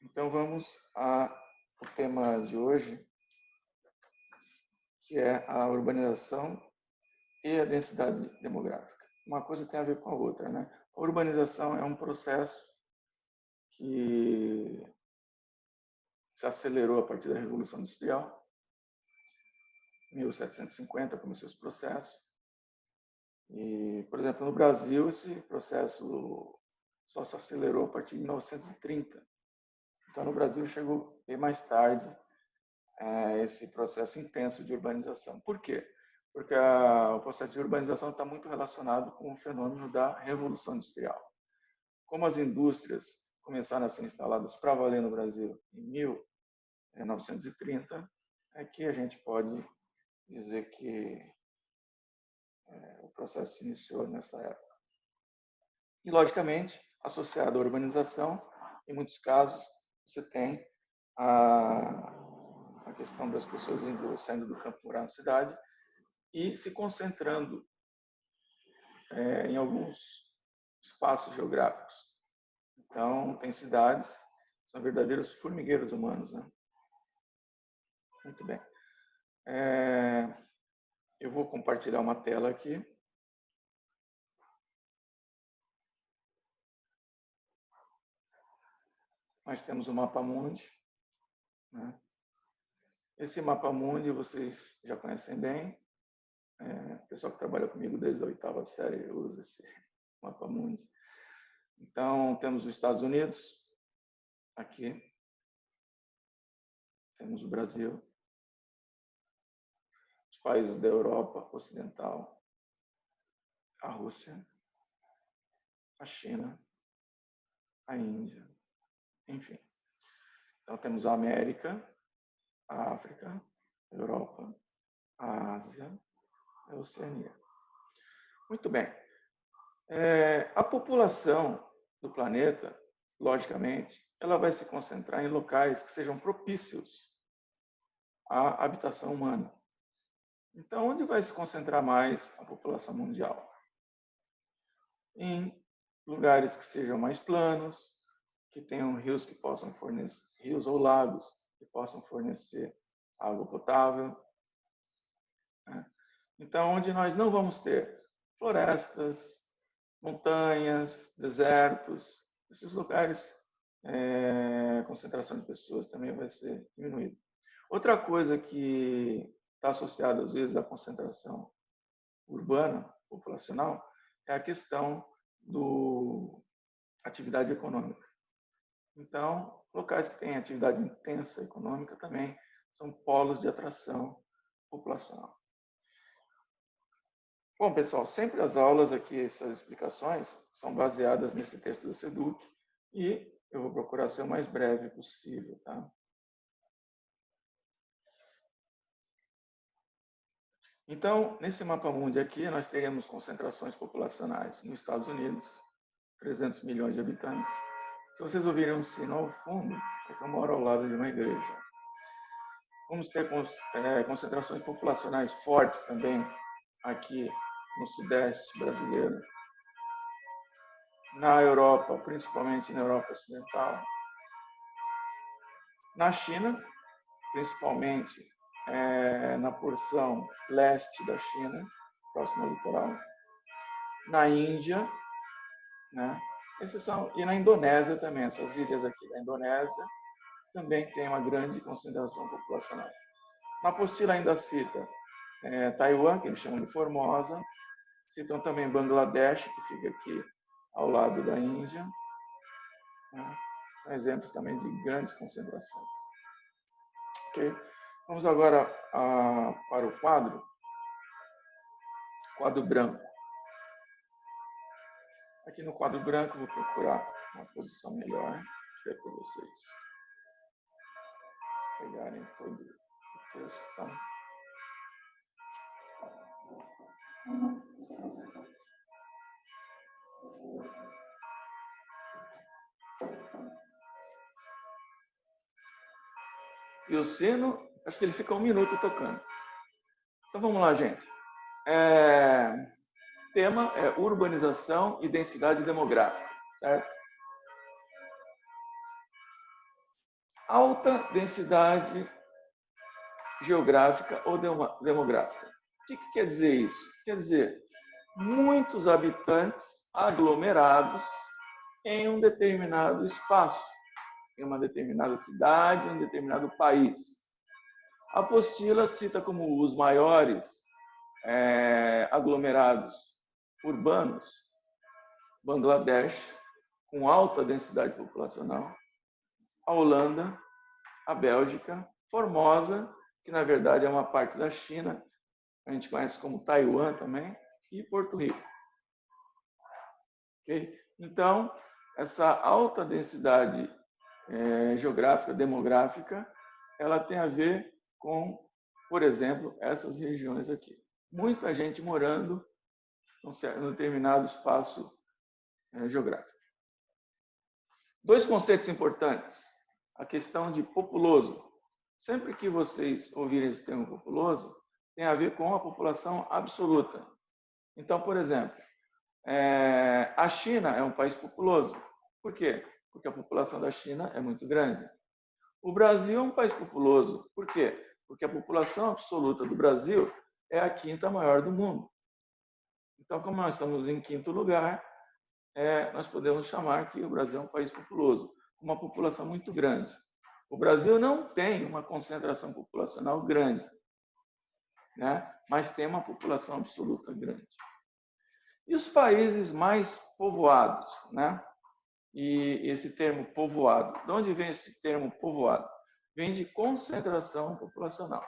Então vamos ao tema de hoje, que é a urbanização e a densidade demográfica. Uma coisa tem a ver com a outra, né? A urbanização é um processo que se acelerou a partir da Revolução Industrial. Em 1750 começou esse processo. E, por exemplo, no Brasil, esse processo só se acelerou a partir de 1930. Então, no Brasil chegou bem mais tarde esse processo intenso de urbanização. Por quê? Porque o processo de urbanização está muito relacionado com o fenômeno da Revolução Industrial. Como as indústrias começaram a ser instaladas para valer no Brasil em 1930, é que a gente pode dizer que o processo se iniciou nessa época. E, logicamente, associado à urbanização, em muitos casos, você tem a questão das pessoas saindo do campo para a cidade e se concentrando em alguns espaços geográficos. Então, tem cidades que são verdadeiros formigueiros humanos, né? Muito bem. Eu vou compartilhar uma tela aqui. Nós temos o mapa mundi, né? Esse mapa mundi vocês já conhecem bem. O pessoal que trabalha comigo desde a 8ª série usa esse mapa mundi. Então, temos os Estados Unidos, aqui. Temos o Brasil. Os países da Europa Ocidental. A Rússia. A China. A Índia. Enfim. Então, temos a América, a África, a Europa, a Ásia, a Oceania. Muito bem. A população do planeta, logicamente, ela vai se concentrar em locais que sejam propícios à habitação humana. Então, onde vai se concentrar mais a população mundial? Em lugares que sejam mais planos, que tenham rios que possam fornecer, rios ou lagos que possam fornecer água potável. Então, onde nós não vamos ter florestas, montanhas, desertos, esses lugares, a concentração de pessoas também vai ser diminuída. Outra coisa que está associada, às vezes, à concentração urbana, populacional, é a questão da atividade econômica. Então, locais que têm atividade intensa econômica também são polos de atração populacional. Bom, pessoal, sempre as aulas aqui, essas explicações, são baseadas nesse texto do SEDUC e eu vou procurar ser o mais breve possível, tá? Então, nesse mapa mundi aqui, nós teremos concentrações populacionais nos Estados Unidos, 300 milhões de habitantes. Se vocês ouvirem um sino ao fundo, é que eu moro ao lado de uma igreja. Vamos ter concentrações populacionais fortes também aqui no sudeste brasileiro, na Europa, principalmente na Europa Ocidental, na China, principalmente na porção leste da China, próximo ao litoral, na Índia, né? E na Indonésia também, essas ilhas aqui da Indonésia também tem uma grande concentração populacional. Na apostila ainda cita Taiwan, que eles chamam de Formosa, citam também Bangladesh, que fica aqui ao lado da Índia, né? São exemplos também de grandes concentrações. Okay? Vamos agora para o quadro branco. Aqui no quadro branco, vou procurar uma posição melhor, para vocês pegarem todo o texto. Tá? E o sino, acho que ele fica 1 minuto tocando. Então vamos lá, gente. Tema é urbanização e densidade demográfica, certo? Alta densidade geográfica ou demográfica. O que quer dizer isso? Quer dizer, muitos habitantes aglomerados em um determinado espaço, em uma determinada cidade, em um determinado país. A apostila cita como os maiores aglomerados urbanos, Bangladesh, com alta densidade populacional, a Holanda, a Bélgica, Formosa, que na verdade é uma parte da China, a gente conhece como Taiwan também, e Porto Rico. Okay? Então, essa alta densidade geográfica, demográfica, ela tem a ver com, por exemplo, essas regiões aqui. Muita gente morando em um determinado espaço geográfico. Dois conceitos importantes. A questão de populoso. Sempre que vocês ouvirem esse termo populoso, tem a ver com a população absoluta. Então, por exemplo, a China é um país populoso. Por quê? Porque a população da China é muito grande. O Brasil é um país populoso. Por quê? Porque a população absoluta do Brasil é a quinta maior do mundo. Então, como nós estamos em quinto lugar, nós podemos chamar que o Brasil é um país populoso, com uma população muito grande. O Brasil não tem uma concentração populacional grande, né? Mas tem uma população absoluta grande. E os países mais povoados, né? E esse termo povoado, de onde vem esse termo povoado? Vem de concentração populacional.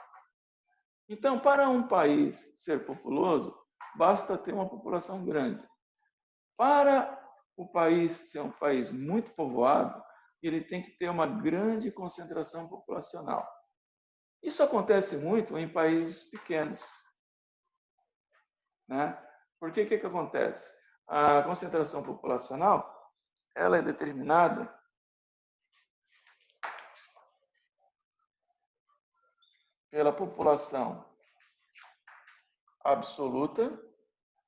Então, para um país ser populoso, basta ter uma população grande. Para o país ser um país muito povoado, ele tem que ter uma grande concentração populacional. Isso acontece muito em países pequenos, né? Porque o que acontece? A concentração populacional ela é determinada pela população absoluta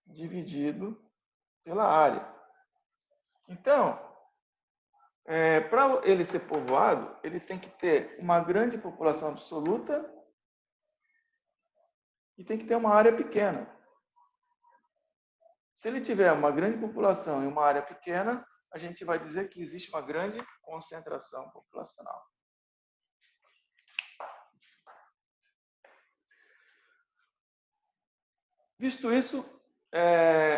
dividido pela área. Então, para ele ser povoado, ele tem que ter uma grande população absoluta e tem que ter uma área pequena. Se ele tiver uma grande população e uma área pequena, a gente vai dizer que existe uma grande concentração populacional. Visto isso,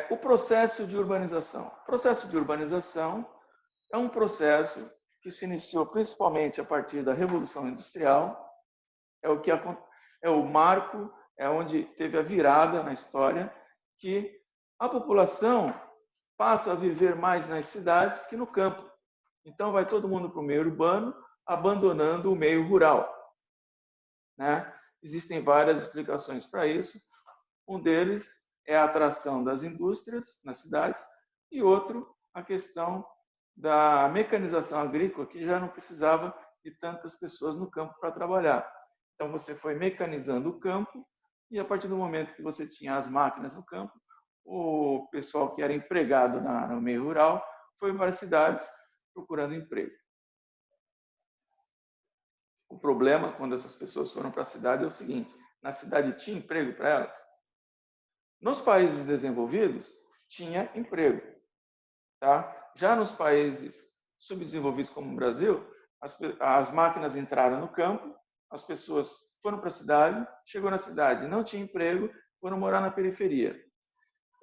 o processo de urbanização. O processo de urbanização é um processo que se iniciou principalmente a partir da Revolução Industrial, é o marco, é onde teve a virada na história, que a população passa a viver mais nas cidades que no campo. Então vai todo mundo para o meio urbano, abandonando o meio rural, né? Existem várias explicações para isso. Um deles é a atração das indústrias nas cidades e outro, a questão da mecanização agrícola, que já não precisava de tantas pessoas no campo para trabalhar. Então você foi mecanizando o campo e a partir do momento que você tinha as máquinas no campo, o pessoal que era empregado no meio rural foi para as cidades procurando emprego. O problema, quando essas pessoas foram para a cidade, é o seguinte: na cidade tinha emprego para elas? Nos países desenvolvidos, tinha emprego. Tá? Já nos países subdesenvolvidos como o Brasil, as máquinas entraram no campo, as pessoas foram para a cidade, chegou na cidade, não tinha emprego, foram morar na periferia.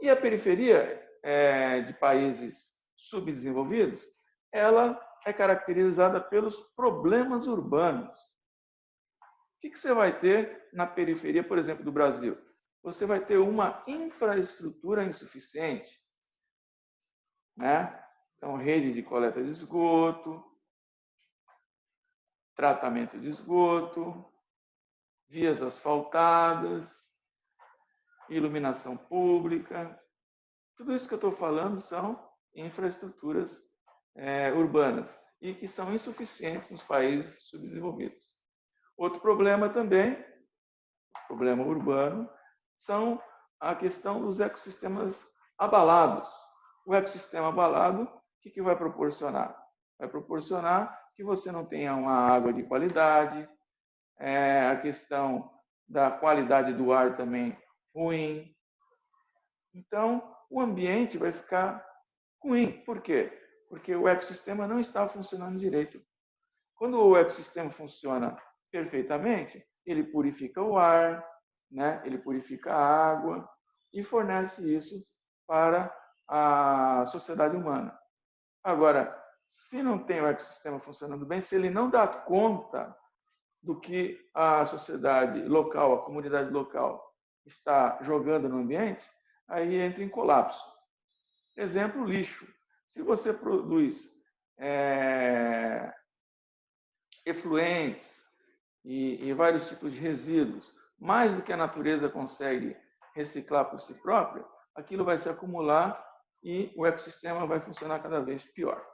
E a periferia de países subdesenvolvidos, ela é caracterizada pelos problemas urbanos. O que você vai ter na periferia, por exemplo, do Brasil? Você vai ter uma infraestrutura insuficiente, né? Então, rede de coleta de esgoto, tratamento de esgoto, vias asfaltadas, iluminação pública. Tudo isso que eu estou falando são infraestruturas urbanas e que são insuficientes nos países subdesenvolvidos. Outro problema também, problema urbano, são a questão dos ecossistemas abalados. O ecossistema abalado, o que vai proporcionar? Vai proporcionar que você não tenha uma água de qualidade, a questão da qualidade do ar também ruim. Então, o ambiente vai ficar ruim. Por quê? Porque o ecossistema não está funcionando direito. Quando o ecossistema funciona perfeitamente, ele purifica o ar, né? Ele purifica a água e fornece isso para a sociedade humana. Agora, se não tem o ecossistema funcionando bem, se ele não dá conta do que a sociedade local, a comunidade local está jogando no ambiente, aí entra em colapso. Exemplo, lixo. Se você produz efluentes e vários tipos de resíduos, mais do que a natureza consegue reciclar por si própria, aquilo vai se acumular e o ecossistema vai funcionar cada vez pior.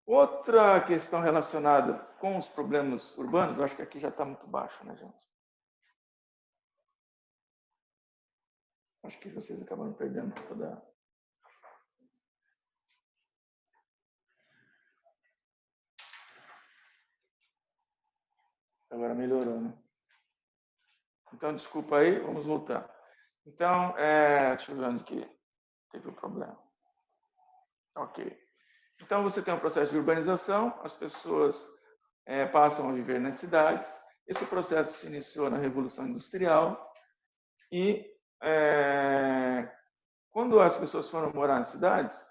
Outra questão relacionada com os problemas urbanos, eu acho que aqui já está muito baixo, né, gente? Acho que vocês acabaram perdendo toda. Agora melhorou, né? Então, desculpa aí, vamos voltar. Então, deixa eu ver onde que teve o problema. Ok. Então, você tem um processo de urbanização, as pessoas passam a viver nas cidades. Esse processo se iniciou na Revolução Industrial e quando as pessoas foram morar nas cidades,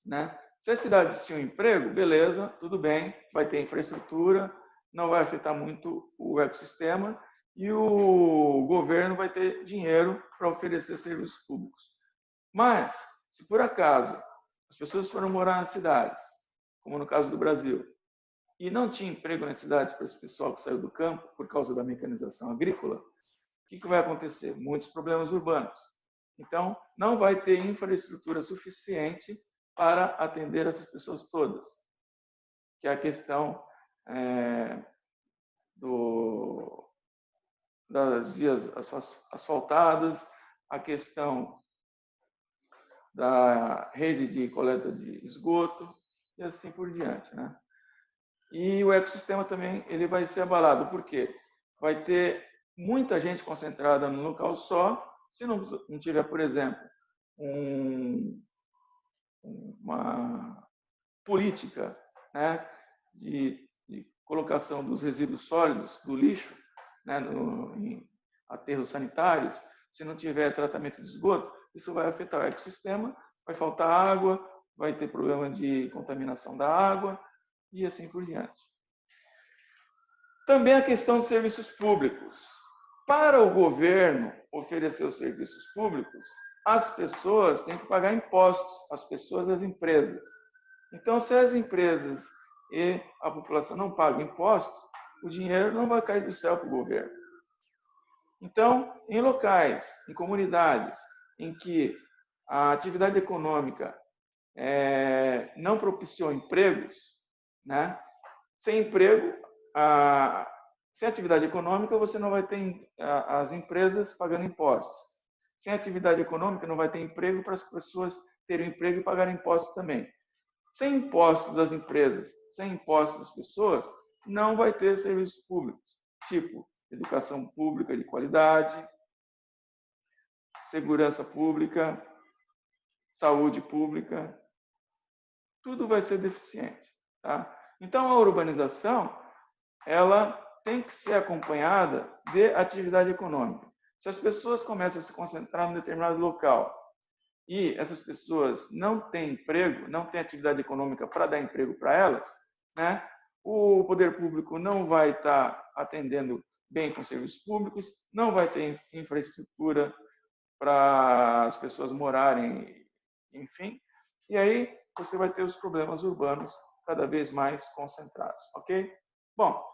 né, se as cidades tinham emprego, beleza, tudo bem, vai ter infraestrutura, não vai afetar muito o ecossistema e o governo vai ter dinheiro para oferecer serviços públicos. Mas, se por acaso as pessoas foram morar nas cidades, como no caso do Brasil, e não tinha emprego nas cidades para esse pessoal que saiu do campo por causa da mecanização agrícola, o que vai acontecer? Muitos problemas urbanos. Então, não vai ter infraestrutura suficiente para atender essas pessoas todas, que é a questão das vias asfaltadas, a questão da rede de coleta de esgoto e assim por diante, né? E o ecossistema também ele vai ser abalado, por quê? Vai ter muita gente concentrada num local só, se não tiver, por exemplo, uma política, né, de colocação dos resíduos sólidos, do lixo, né, em aterros sanitários, se não tiver tratamento de esgoto, isso vai afetar o ecossistema, vai faltar água, vai ter problema de contaminação da água e assim por diante. Também a questão de serviços públicos. Para o governo oferecer os serviços públicos, as pessoas têm que pagar impostos, as pessoas e as empresas. Então, se as empresas e a população não pagam impostos, o dinheiro não vai cair do céu para o governo. Então, em locais, em comunidades em que a atividade econômica não propiciou empregos, né? Sem emprego, sem atividade econômica, você não vai ter as empresas pagando impostos. Sem atividade econômica, não vai ter emprego para as pessoas terem emprego e pagarem impostos também. Sem impostos das empresas, sem impostos das pessoas, não vai ter serviços públicos, tipo educação pública de qualidade, segurança pública, saúde pública, tudo vai ser deficiente. Tá? Então, a urbanização ela tem que ser acompanhada de atividade econômica. Se as pessoas começam a se concentrar num determinado local e essas pessoas não têm emprego, não têm atividade econômica para dar emprego para elas, né, o poder público não vai estar atendendo bem com serviços públicos, não vai ter infraestrutura para as pessoas morarem, enfim, e aí você vai ter os problemas urbanos cada vez mais concentrados, ok? Bom,